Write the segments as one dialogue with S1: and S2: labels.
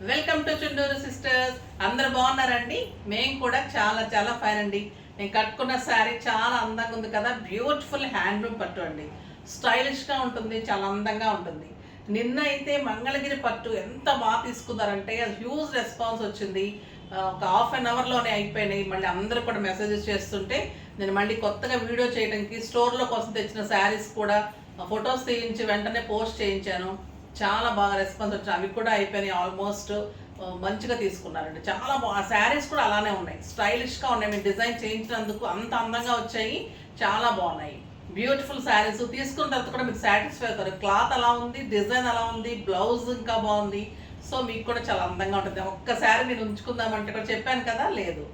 S1: Welcome to Chunduru sisters. అందరు బాగున్నారండి? మేము కూడా చాలా చాలా ఫైన్ అండి. నేను కట్టుకున్న శారీ చాలా అందంగా ఉంది కదా. బ్యూటిఫుల్ హ్యాండ్లూమ్ పట్టు అండి. స్టైలిష్గా ఉంటుంది, చాలా అందంగా ఉంటుంది. నిన్న అయితే మంగళగిరి పట్టు ఎంత బాగా తీసుకున్నారంటే హ్యూజ్ రెస్పాన్స్ వచ్చింది. ఒక హాఫ్ అన్ అవర్లోనే అయిపోయినాయి. మళ్ళీ అందరూ కూడా మెసేజెస్ చేస్తుంటే నేను మళ్ళీ కొత్తగా వీడియో చేయడానికి స్టోర్లో కోసం తెచ్చిన శారీస్ కూడా ఫొటోస్ తీయించి వెంటనే పోస్ట్ చేయించాను. చాలా బాగా రెస్పాన్స్ వచ్చింది. అవి కూడా అయిపోయినాయి ఆల్మోస్ట్. మంచిగా తీసుకున్నారండి. చాలా బాగా శారీస్ కూడా అలానే ఉన్నాయి, స్టైలిష్గా ఉన్నాయి. మేము డిజైన్ చేయించినందుకు అంత అందంగా వచ్చాయి, చాలా బాగున్నాయి. బ్యూటిఫుల్ శారీస్ తీసుకున్న తర్వాత కూడా మీకు సాటిస్ఫై అవుతారు. క్లాత్ అలా ఉంది, డిజైన్ అలా ఉంది, బ్లౌజ్ ఇంకా బాగుంది. సో మీకు కూడా చాలా అందంగా ఉంటుంది. ఒక్క శారీ నేను ఉంచుకుందామంటే కూడా చెప్పాను కదా, లేదు.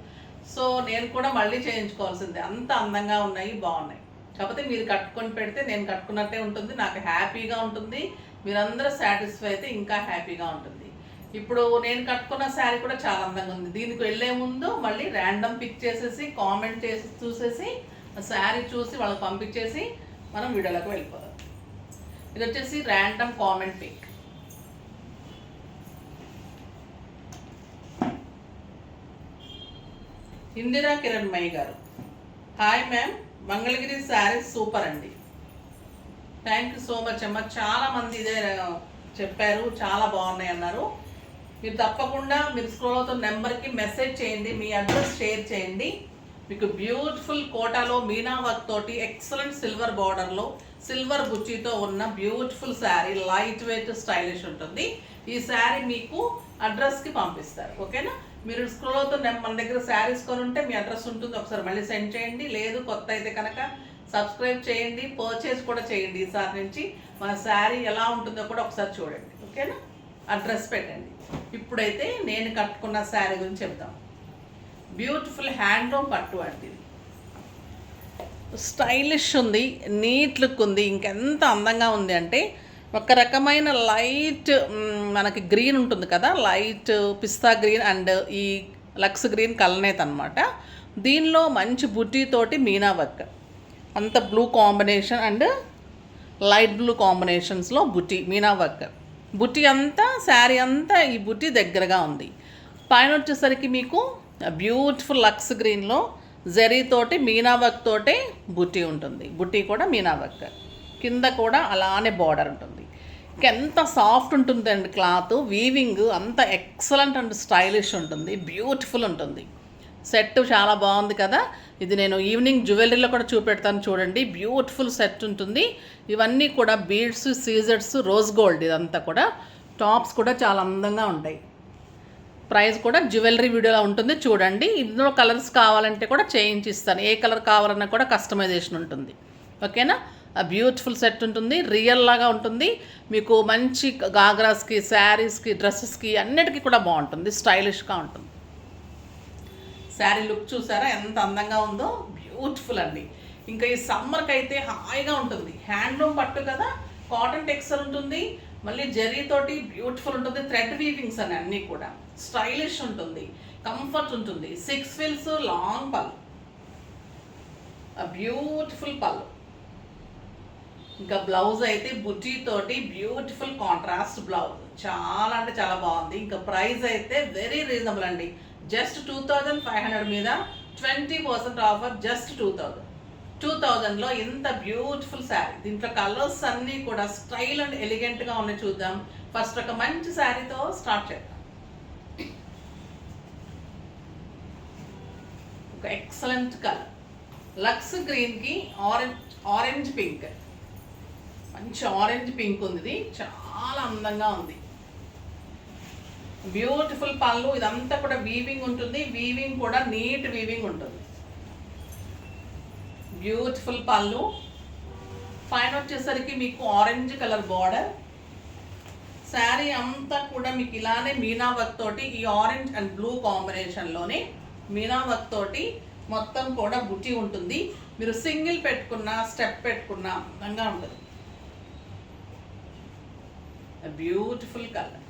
S1: సో నేను కూడా మళ్ళీ చేయించుకోవాల్సిందే. అంత అందంగా ఉన్నాయి, బాగున్నాయి. కాకపోతే మీరు కట్టుకొని పెడితే నేను కట్టుకున్నట్టే ఉంటుంది, నాకు హ్యాపీగా ఉంటుంది. మీరందరూ సాటిస్ఫై అయితే ఇంకా హ్యాపీగా ఉంటుంది. ఇప్పుడు నేను కట్టుకున్న శారీ కూడా చాలా అందంగా ఉంది. దీనికి వెళ్ళే ముందు మళ్ళీ ర్యాండమ్ పిక్ చేసేసి కామెంట్ చేసి చూసేసి శారీ చూసి వాళ్ళకి పంపించేసి మనం వీడియోలోకి వెళ్ళిపోదాం. ఇది వచ్చేసి random comment pick. Indira Kiranmayya గారు, hi ma'am, Mangalagiri sarees super అండి. థ్యాంక్ యూ సో మచ్ అమ్మ. చాలామంది ఇదే చెప్పారు, చాలా బాగున్నాయి అన్నారు. మీరు తప్పకుండా మీరు స్క్రోల్ అవుతున్న నెంబర్కి మెసేజ్ చేయండి, మీ అడ్రస్ షేర్ చేయండి. మీకు బ్యూటిఫుల్ కోటాలో మీనా వర్క్ తోటి ఎక్సలెంట్ సిల్వర్ బార్డర్లో సిల్వర్ బుచ్చితో ఉన్న beautiful sari, light weight stylish ఉంటుంది. ఈ శారీ మీకు అడ్రస్కి పంపిస్తారు, ఓకేనా? మీరు స్క్రోల్ అవుతున్న మన దగ్గర శారీస్ కొని ఉంటే మీ అడ్రస్ ఉంటుంది, ఒకసారి మళ్ళీ సెండ్ చేయండి. లేదు కొత్త అయితే కనుక సబ్స్క్రైబ్ చేయండి, పర్చేజ్ కూడా చేయండి. ఈసారి నుంచి మన శారీ ఎలా ఉంటుందో కూడా ఒకసారి చూడండి, ఓకేనా? అడ్రస్ పెట్టండి. ఇప్పుడైతే నేను కట్టుకున్న శారీ గురించి చెప్తాం. బ్యూటిఫుల్ హ్యాండ్లూమ్ పట్టు అండి. స్టైలిష్ ఉంది, నీట్ లుక్ ఉంది. ఇంకెంత అందంగా ఉంది అంటే ఒక రకమైన లైట్ మనకి గ్రీన్ ఉంటుంది కదా, లైట్ పిస్తా గ్రీన్ అండ్ ఈ లక్స్ గ్రీన్ కలనేత్ అనమాట. దీనిలో మంచి బుట్టీతోటి మీనా వర్క్, అంత blue combination and light blue కాంబినేషన్స్లో బుట్టి మీనా వర్క్. బుట్టి అంతా శారీ అంతా ఈ బుట్టి దగ్గరగా ఉంది. పైన వచ్చేసరికి మీకు బ్యూటిఫుల్ లక్స్ గ్రీన్లో జరీతోటి మీనా వర్క్ తోటి బుట్టి ఉంటుంది. బుట్టి కూడా మీనా వర్క్, కింద కూడా అలానే బార్డర్ ఉంటుంది. ఎంత సాఫ్ట్ ఉంటుందండి క్లాత్, వీవింగ్ అంత ఎక్సలెంట్ అండ్ స్టైలిష్ ఉంటుంది, బ్యూటిఫుల్ ఉంటుంది. సెట్ చాలా బాగుంది కదా. ఇది నేను ఈవినింగ్ జ్యువెలరీలో కూడా చూపెడతాను చూడండి. బ్యూటిఫుల్ సెట్ ఉంటుంది. ఇవన్నీ కూడా బీడ్స్, సీజర్స్, రోజ్ గోల్డ్, ఇదంతా కూడా టాప్స్ కూడా చాలా అందంగా ఉంటాయి. ప్రైస్ కూడా జ్యువెలరీ వీడియోలో ఉంటుంది చూడండి. ఇందులో కలర్స్ కావాలంటే కూడా చేయించిస్తాను, ఏ కలర్ కావాలన్నా కూడా కస్టమైజేషన్ ఉంటుంది, ఓకేనా? బ్యూటిఫుల్ సెట్ ఉంటుంది, రియల్ లాగా ఉంటుంది. మీకు మంచి గాగ్రాస్కి, శారీస్కి, డ్రెస్సెస్కి అన్నిటికీ కూడా బాగుంటుంది, స్టైలిష్గా ఉంటుంది. శారీ లుక్ చూసారా ఎంత అందంగా ఉందో, బ్యూటిఫుల్ అండి. ఇంకా ఈ సమ్మర్కి అయితే హాయిగా ఉంటుంది. హ్యాండ్లూమ్ పట్టు కదా, కాటన్ టెక్స్చర్ ఉంటుంది, మళ్ళీ జరీతోటి బ్యూటిఫుల్ ఉంటుంది. థ్రెడ్ వీవింగ్స్ అని అన్నీ కూడా స్టైలిష్ ఉంటుంది, కంఫర్ట్ ఉంటుంది. 6 ఫిల్స్ లాంగ్ పళ్ళు, బ్యూటిఫుల్ పళ్ళు. ఇంకా బ్లౌజ్ అయితే బుట్టీతోటి బ్యూటిఫుల్ కాంట్రాస్ట్ బ్లౌజ్, చాలా అంటే చాలా బాగుంది. ఇంకా ప్రైస్ అయితే వెరీ రీజనబుల్ అండి. జస్ట్ 2500 మీద 20% ఆఫర్, జస్ట్ 2000లో ఇంత బ్యూటిఫుల్ శారీ. దీంట్లో కలర్స్ అన్నీ కూడా స్టైల్ అండ్ ఎలిగెంట్గా ఉన్నాయి. చూద్దాం. ఫస్ట్ ఒక మంచి శారీతో స్టార్ట్ చేద్దాం. ఒక ఎక్సలెంట్ కలర్, లక్స్ గ్రీన్కి ఆరెంజ్ పింక్, మంచి ఆరెంజ్ పింక్ ఉంది. ఇది చాలా అందంగా ఉంది. బ్యూటిఫుల్ పళ్ళు, ఇదంతా కూడా వీవింగ్ ఉంటుంది. వీవింగ్ కూడా నీట్ వీవింగ్ ఉంటుంది. బ్యూటిఫుల్ పళ్ళు, పైన వచ్చేసరికి మీకు ఆరెంజ్ కలర్ బార్డర్. శారీ అంతా కూడా మీకు ఇలానే మీనా వర్క్ తోటి, ఈ ఆరెంజ్ అండ్ బ్లూ కాంబినేషన్లోనే మీనా వర్క్ తోటి మొత్తం కూడా బుట్టి ఉంటుంది. మీరు సింగిల్ పెట్టుకున్నా, స్టెప్ పెట్టుకున్నా అందంగా ఉంటుంది. బ్యూటిఫుల్ కలర్,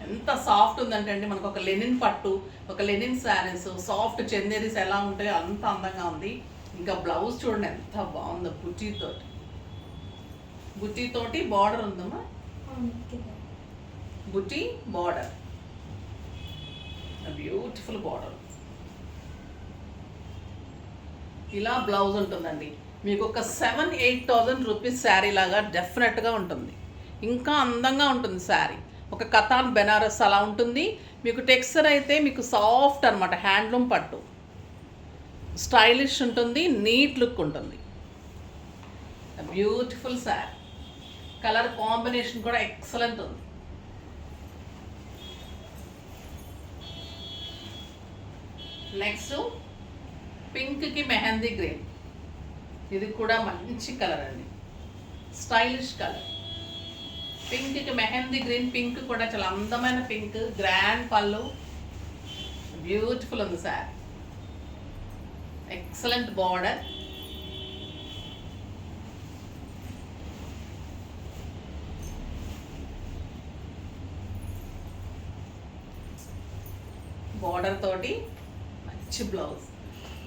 S1: ఎంత సాఫ్ట్ ఉందంటే అండి, మనకు ఒక లెనిన్ పట్టు, ఒక లెనిన్ శారీస్, సాఫ్ట్ చందేరీస్ ఎలా ఉంటాయో అంత అందంగా ఉంది. ఇంకా బ్లౌజ్ చూడండి ఎంత బాగుందో, బుట్టీతోటి బార్డర్ ఉందమ్మా. బుటీ బార్డర్, బ్యూటిఫుల్ బార్డర్. ఇలా బ్లౌజ్ ఉంటుందండి. మీకు ఒక 7,000-8,000 రూపీస్ శారీ లాగా డెఫినెట్గా ఉంటుంది. ఇంకా అందంగా ఉంటుంది శారీ. ఒక కతాన్ బెనారస్ అలా ఉంటుంది. మీకు టెక్స్చర్ అయితే మీకు సాఫ్ట్ అనమాట, హ్యాండ్లూమ్ పట్టు, స్టైలిష్ ఉంటుంది, నీట్ లుక్ ఉంటుంది. బ్యూటిఫుల్ శారీ. కలర్ కాంబినేషన్ కూడా ఎక్సలెంట్ ఉంది. నెక్స్ట్ పింక్కి మెహందీ గ్రీన్. ఇది కూడా మంచి కలర్ అండి, స్టైలిష్ కలర్. పింక్కి మెహందీ గ్రీన్, పింక్ కూడా చాలా అందమైన పింక్, గ్రాండ్ పళ్ళు, బ్యూటిఫుల్ ఉంది సార్. Excellent border. బార్డర్ తోటి మంచి blouse,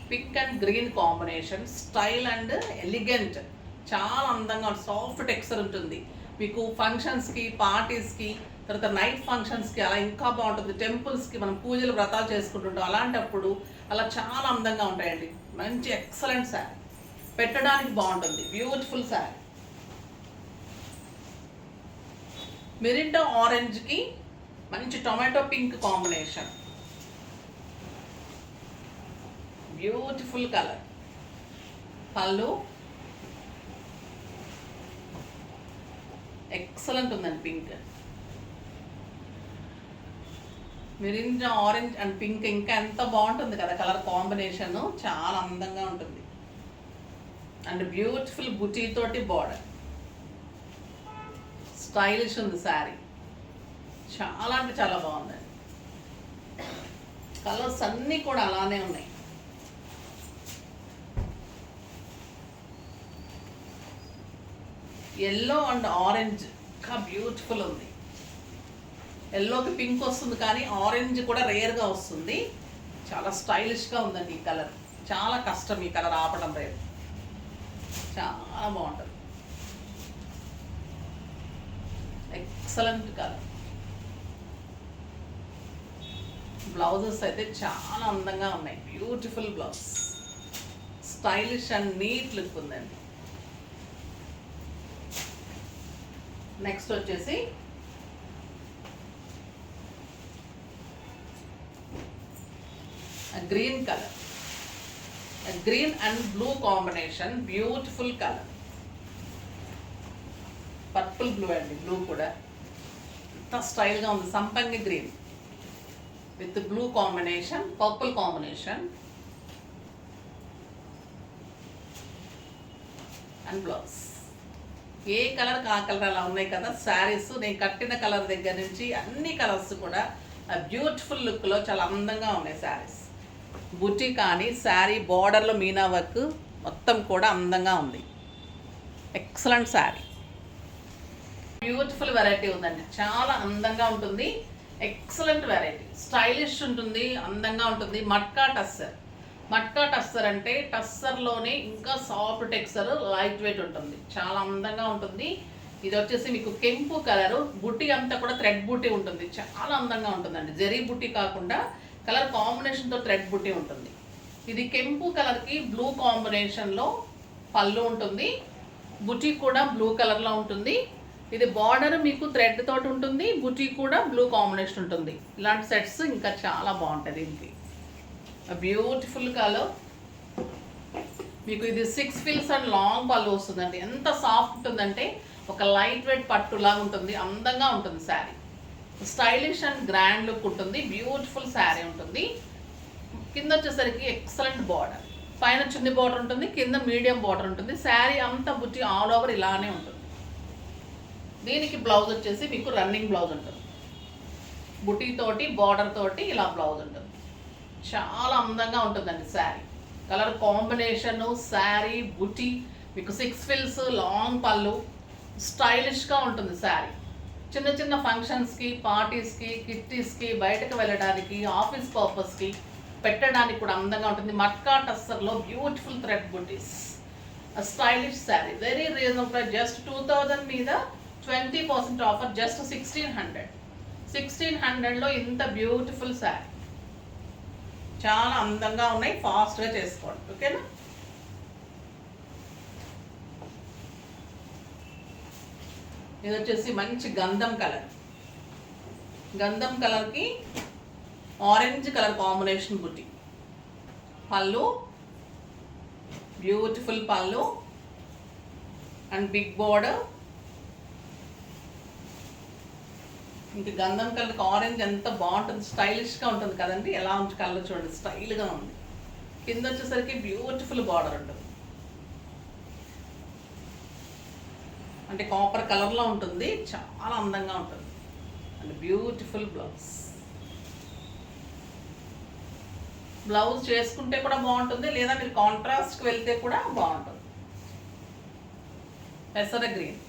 S1: pink and green combination, style and elegant, చాలా అందంగా సాఫ్ట్ టెక్స్చర్ ఉంటుంది. మీకు ఫంక్షన్స్కి, పార్టీస్కి, తర్వాత నైట్ ఫంక్షన్స్కి అలా ఇంకా బాగుంటుంది. టెంపుల్స్కి మనం పూజలు వ్రతాలు చేసుకుంటుంటాం, అలాంటప్పుడు అలా చాలా అందంగా ఉంటాయండి. మంచి ఎక్సలెంట్ శారీ, పెట్టడానికి బాగుంటుంది. బ్యూటిఫుల్ శారీ. మిరిండా ఆరెంజ్కి మంచి tomato pink combination, beautiful colour. పళ్ళు ఎక్సలెంట్ ఉందండి, పింక్. మిరింజా ఆరెంజ్ అండ్ పింక్ ఇంకా ఎంత బాగుంటుంది కదా కలర్ కాంబినేషన్, చాలా అందంగా ఉంటుంది. అండ్ బ్యూటిఫుల్ బుటీ తోటి బార్డర్, స్టైలిష్ ఉంది శారీ. చాలా అంటే చాలా బాగుందండి. కలర్స్ అన్నీ కూడా అలానే ఉన్నాయి. ఎల్లో అండ్ ఆరెంజ్ ఇంకా బ్యూటిఫుల్ ఉంది. ఎల్లోకి పింక్ వస్తుంది, కానీ ఆరెంజ్ కూడా రేర్గా వస్తుంది. చాలా స్టైలిష్గా ఉందండి ఈ కలర్. చాలా కష్టం ఈ కలర్ ఆపడం రేపు. చాలా బాగుంటుంది, ఎక్సలెంట్ కలర్. బ్లౌజెస్ అయితే చాలా అందంగా ఉన్నాయి, beautiful blouse, stylish and neat look ఉందండి. నెక్స్ట్ వచ్చేసి green colour, green and blue combination, beautiful colour. Purple blue అండి, బ్లూ కూడా ఎంత స్టైల్గా ఉంది. సంపంగి green with blue combination, purple combination and blouse. ఏ కలర్ ఆ కలర్ అలా ఉన్నాయి కదా శారీస్. నేను కట్టిన కలర్ దగ్గర నుంచి అన్ని కలర్స్ కూడా బ్యూటిఫుల్ లుక్లో చాలా అందంగా ఉన్నాయి శారీస్. బుటీ కానీ శారీ బార్డర్లో మీనా వర్క్ మొత్తం కూడా అందంగా ఉంది. ఎక్సలెంట్ శారీ, బ్యూటిఫుల్ వెరైటీ ఉందండి, చాలా అందంగా ఉంటుంది. ఎక్సలెంట్ వెరైటీ, స్టైలిష్ ఉంటుంది, అందంగా ఉంటుంది. మట్కా టస్సర్. మట్కా టస్సర్ అంటే టస్సర్లోనే ఇంకా సాఫ్ట్ టెక్స్చర్, లైట్ వెయిట్ ఉంటుంది, చాలా అందంగా ఉంటుంది. ఇది వచ్చేసి మీకు కెంపు కలరు, బుట్టి అంతా కూడా థ్రెడ్ బుట్టి ఉంటుంది, చాలా అందంగా ఉంటుందండి. జరీ బుట్టి కాకుండా కలర్ కాంబినేషన్తో థ్రెడ్ బుట్టి ఉంటుంది. ఇది కెంపు కలర్కి బ్లూ కాంబినేషన్లో పళ్ళు ఉంటుంది. బుట్టి కూడా బ్లూ కలర్లో ఉంటుంది. ఇది బార్డర్ మీకు థ్రెడ్ తోటి ఉంటుంది, బుట్టి కూడా బ్లూ కాంబినేషన్ ఉంటుంది. ఇలాంటి సెట్స్ ఇంకా చాలా బాగుంటుంది. దీనికి బ్యూటిఫుల్ కలర్. మీకు ఇది 6 ఫిల్స్ అండ్ లాంగ్ పళ్ళు వస్తుందండి. ఎంత సాఫ్ట్ ఉంటుందంటే ఒక లైట్ వెయిట్ పట్టులాగా ఉంటుంది, అందంగా ఉంటుంది sari. Stylish and grand look ఉంటుంది, బ్యూటిఫుల్ శారీ ఉంటుంది. కింద వచ్చేసరికి ఎక్సలెంట్ బార్డర్, పైన చున్ని బార్డర్ ఉంటుంది, కింద మీడియం బార్డర్ ఉంటుంది. శారీ అంతా బుట్టి ఆల్ ఓవర్ ఇలానే ఉంటుంది. దీనికి బ్లౌజ్ వచ్చేసి మీకు రన్నింగ్ బ్లౌజ్ ఉంటుంది, బుట్టి తోటి బార్డర్ తోటి ఇలా బ్లౌజ్ ఉంటుంది. చాలా అందంగా ఉంటుందండి శారీ. కలర్ కాంబినేషను, శారీ, బుట్టి, మీకు 6 ఫిల్స్, లాంగ్ పళ్ళు, స్టైలిష్గా ఉంటుంది శారీ. చిన్న చిన్న ఫంక్షన్స్కి, పార్టీస్కి, కిట్టీస్కి, బయటకు వెళ్ళడానికి, ఆఫీస్ పర్పస్కి పెట్టడానికి కూడా అందంగా ఉంటుంది. మట్కా టస్సర్లో బ్యూటిఫుల్ థ్రెడ్ బుటీస్, stylish sari. Very reasonable price, just 2000 మీద 20% ఆఫర్, జస్ట్ 1600. 1600లో ఇంత బ్యూటిఫుల్ శారీ, చాలా అందంగా ఉన్నాయి. ఫాస్ట్గా చేసుకోండి, ఓకేనా. ఇది వచ్చేసి మంచి గంధం కలర్, గంధం కలర్కి ఆరెంజ్ కలర్ కాంబినేషన్ బుట్టి. పళ్ళు బ్యూటిఫుల్ పళ్ళు అండ్ బిగ్ బోర్డర్. ఇంక గంధం కలర్కి ఆరెంజ్ ఎంత బాగుంటుంది, స్టైలిష్గా ఉంటుంది కదండి. ఎలా ఉంది కలర్ చూడండి, స్టైల్గా ఉంది. కింద వచ్చేసరికి బ్యూటిఫుల్ బార్డర్ ఉంటుంది, అంటే కాపర్ కలర్లో ఉంటుంది, చాలా అందంగా ఉంటుంది. And beautiful blouse. బ్లౌజ్ చేసుకుంటే కూడా బాగుంటుంది, లేదా మీరు కాంట్రాస్ట్కి వెళ్తే కూడా బాగుంటుంది. పెసర గ్రీన్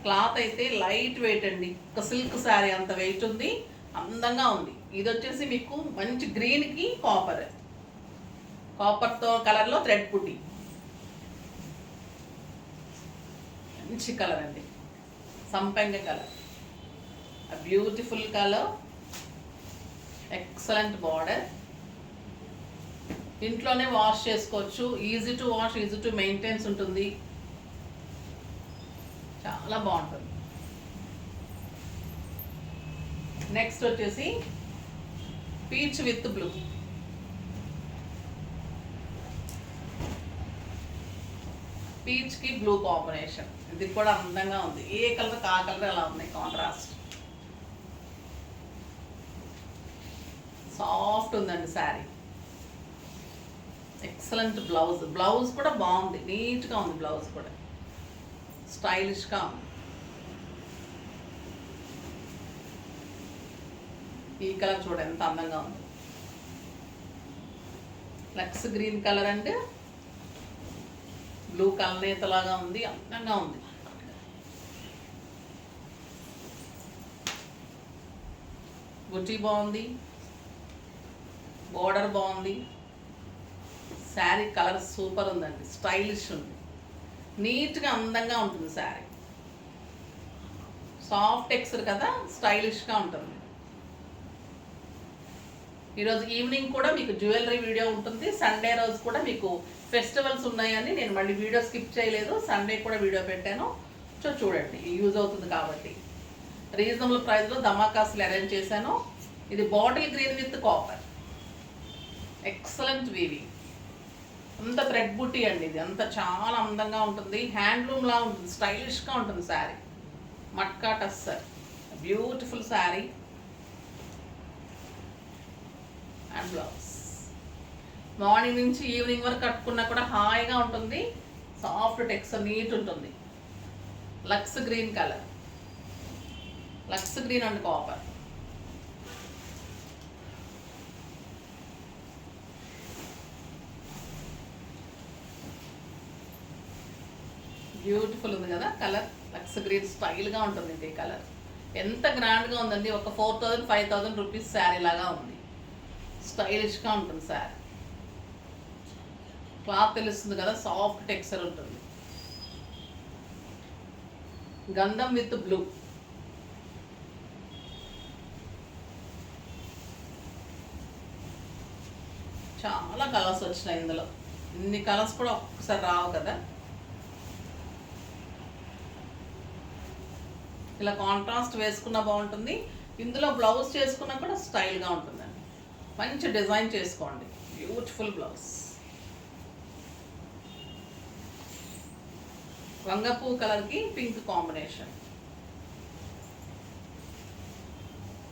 S1: క్లాత్ అయితే లైట్ వెయిట్ అండి, ఒక సిల్క్ శారీ అంత వెయిట్ ఉంది, అందంగా ఉంది. ఇది వచ్చేసి మీకు మంచి గ్రీన్కి కాపర్తో కలర్లో థ్రెడ్ బుట్టి. మంచి కలర్ అండి, సంపెంగ colour, beautiful colour, excellent border. ఇంట్లోనే వాష్ చేసుకోవచ్చు, easy to wash, easy to maintenance ఉంటుంది, చాలా బాగుంటుంది. నెక్స్ట్ వచ్చేసి పీచ్ విత్ బ్లూ. పీచ్కి బ్లూ కాంబినేషన్, ఇది కూడా అందంగా ఉంది. ఏ కలర్ ఆ కలర్ అలా ఉన్నాయి, కాంట్రాస్ట్. సాఫ్ట్ ఉందండి శారీ, ఎక్సలెంట్ బ్లౌజ్. బ్లౌజ్ కూడా బాగుంది, నీట్గా ఉంది బ్లౌజ్ కూడా, స్టైలిష్గా ఉంది. ఈ కలర్ చూడండి ఎంత అందంగా ఉంది, లక్స్ గ్రీన్ కలర్ అంటే బ్లూ కల్నేతలాగా ఉంది, అందంగా ఉంది. బుట్టి బాగుంది, బోర్డర్ బాగుంది, శారీ కలర్ సూపర్ ఉందండి, స్టైలిష్ ఉంది, నీట్గా అందంగా ఉంటుంది శారీ. సాఫ్ట్ టెక్స్చర్ కదా, స్టైలిష్గా ఉంటుంది. ఈరోజు ఈవినింగ్ కూడా మీకు జ్యువెలరీ వీడియో ఉంటుంది. సండే రోజు కూడా మీకు ఫెస్టివల్స్ ఉన్నాయని నేను మళ్ళీ వీడియో స్కిప్ చేయలేదు, సండే కూడా వీడియో పెట్టాను. సో చూడండి, యూజ్ అవుతుంది కాబట్టి. రీజనబుల్ ప్రైస్లో ధమాకాస్లు అరేంజ్ చేశాను. ఇది bottle green with copper, excellent weaving, అంత థ్రెడ్ బుట్టి అండి. ఇది అంత చాలా అందంగా ఉంటుంది, హ్యాండ్లూమ్లా ఉంటుంది, స్టైలిష్గా ఉంటుంది sari. Matka tussar, beautiful sari and blouse. Morning నుంచి ఈవినింగ్ వరకు కట్టుకున్నా కూడా హాయిగా ఉంటుంది, సాఫ్ట్ టెక్స్చర్, నీట్ ఉంటుంది. లక్స్ గ్రీన్ కలర్, లక్స్ గ్రీన్ అండ్ కాపర్. బ్యూటిఫుల్ ఉంది కదా కలర్, లక్స్ గ్రీన్, స్టైల్గా ఉంటుంది. ఈ కలర్ ఎంత గ్రాండ్గా ఉందండి, ఒక 4000 5000 రూపీస్ శారీ లాగా ఉంది, స్టైలిష్గా ఉంటుంది శారీ. క్లాత్ తెలుస్తుంది కదా, సాఫ్ట్ టెక్స్చర్ ఉంటుంది. గంధం విత్ బ్లూ, చాలా కలర్స్ వచ్చినాయి ఇందులో. ఇన్ని కలర్స్ కూడా ఒక్కసారి రావు కదా. ఇలా కాంట్రాస్ట్ వేసుకున్నా బాగుంటుంది, ఇందులో బ్లౌజ్ చేసుకున్నా కూడా స్టైల్గా ఉంటుందండి. మంచి డిజైన్ చేసుకోండి, బ్యూటిఫుల్ బ్లౌజ్. వంగపూ కలర్కి పింక్ కాంబినేషన్,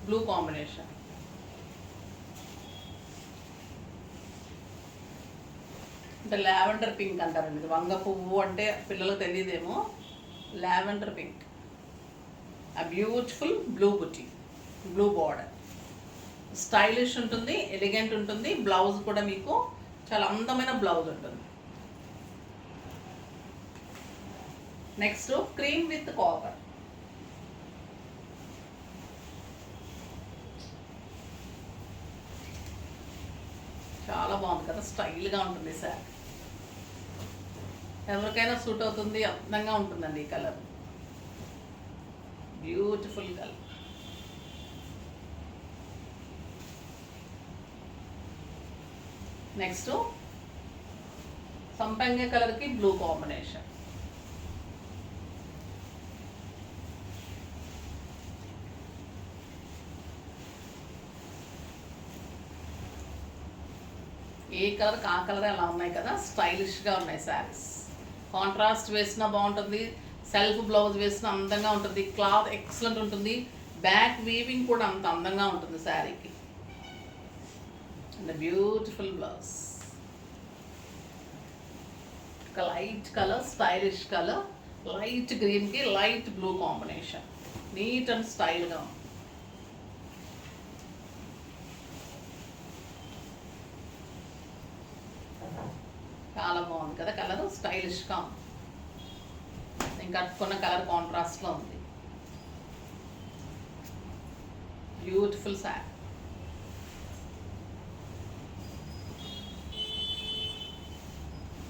S1: బ్లూ కాంబినేషన్. అంటే లావెండర్ పింక్ అంటారండి, ఇది వంగ పువ్వు అంటే పిల్లలకు తెలియదేమో. లావెండర్ పింక్, ఆ బ్యూటిఫుల్ బ్లూ బుట్టి, బ్లూ బార్డర్, స్టైలిష్ ఉంటుంది, ఎలిగెంట్ ఉంటుంది. బ్లౌజ్ కూడా మీకు చాలా అందమైన బ్లౌజ్ ఉంటుంది. నెక్స్ట్ క్రీమ్ విత్ కాపర్, చాలా బాగుంది కదా, స్టైల్గా ఉంటుంది సార్. ఎవరికైనా సూట్ అవుతుంది, అందంగా ఉంటుందండి ఈ కలర్, బ్యూటిఫుల్ కలర్. నెక్స్ట్ సంపంగి కలర్కి బ్లూ కాంబినేషన్. ఏ కలర్ ఆ కలర్ అలా ఉన్నాయి కదా, స్టైలిష్గా ఉన్నాయి శారీస్. కాంట్రాస్ట్ వేసినా బాగుంటుంది, సెల్ఫ్ బ్లౌజ్ వేసినా అందంగా ఉంటుంది, క్లాత్ ఎక్సలెంట్ ఉంటుంది, బ్యాక్ వీవింగ్ కూడా అంత అందంగా ఉంటుంది శారీకి. And beautiful blouse. ఒక light colour, stylish colour, light గ్రీన్కి light blue combination, neat and స్టైల్గా ఉంది. చాలా బాగుంది కదా కలర్, స్టైలిష్గా ఉంది. నేను కట్టుకున్న కలర్ కాంట్రాస్ట్లో ఉంది. బ్యూటిఫుల్ శారీ.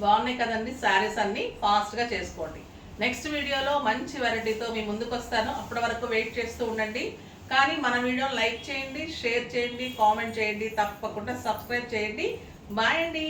S1: బాగున్నాయి కదండి శారీస్ అన్నీ. ఫాస్ట్గా చేసుకోండి. నెక్స్ట్ వీడియోలో మంచి వెరైటీతో మీ ముందుకు వస్తాను. అప్పటి వరకు వెయిట్ చేస్తూ ఉండండి. కానీ మన వీడియోని లైక్ చేయండి, షేర్ చేయండి, కామెంట్ చేయండి, తప్పకుండా సబ్స్క్రైబ్ చేయండి. బాయ్ అండి.